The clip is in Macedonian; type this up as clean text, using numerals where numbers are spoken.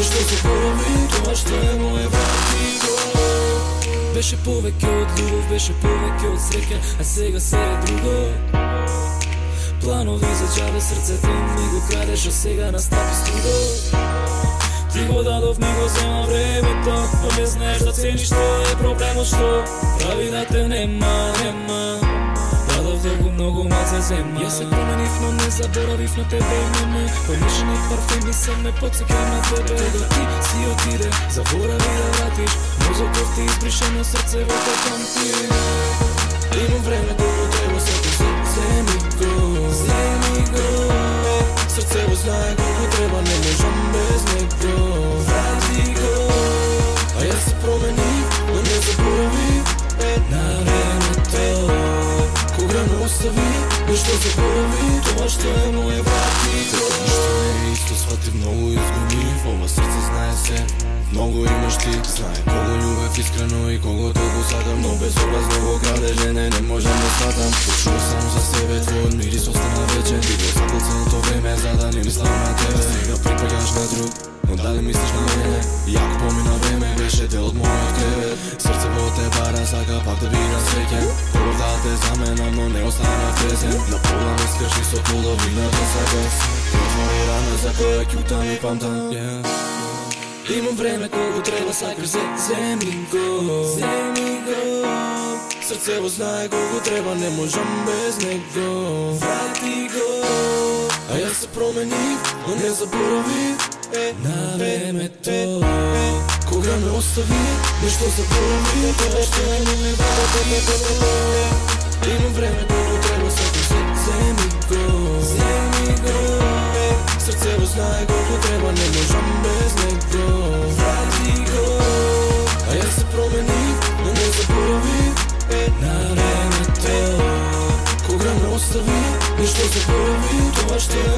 Ништо заборави, това што е моје, врати го. Беше повеќе од љубов, беше повеќе од среќа, а сега се е друго. Планови за џабе, срцето ми го крадеш, а сега настапи студо. Ти го дадов, ми го зема времето, но не знаеш да цениш, што е проблемот, што прави да те нема. Дадов долго многу малце земја. Јас се променив, но не заборавив на тебе и мене. Помешани парфеми се ме подсекај на тебе. Кога ти си отиде, заборави да вратиш. Мозокот ти избрише, но срцево те памти. Имам време, колку треба, сето вземи го. Срцево знае колку треба, не можам без него. Врати го. А јас се променив, но не заборавив на времето. Кога ме остави, нешто заборави, тоа што е моје, врати го. Ништо не е исто, сватив, многу изгубив. Ова срце знае се, многу имаш ти. Знае кого љубев искрено и кого толку сакам, но безобразно го краде жене, не можам да сватам. Почува само за себе, твојот мирис остана вечен. Ти го сакал целото време, за да не мислам на тебе. Сега припрегаш на друг, но дали мислиш на мене? Јако помина време, беше дел од мојот кревет. Срцево те бара, сака пак да биде среќен. Пробав да те заменам, но не останав трезен. На пола ме скрши со половината сакав. Ти отвори рана за која ќутам и памтам. Имам време колку треба, сакаш, земи го. Срцево знае колку треба, не можам без него. Врати го. А јас се променив, но не заборавив на времето. Кога ме остави, нешто заборави, тоа што е моје, врати го. Имам време колку треба, сакаш, земи го. Срцево знае колку треба, не можам без него. Врати го. А јас се променив, но не заборавив на времето. Кога ме остави, нешто заборави, тоа што е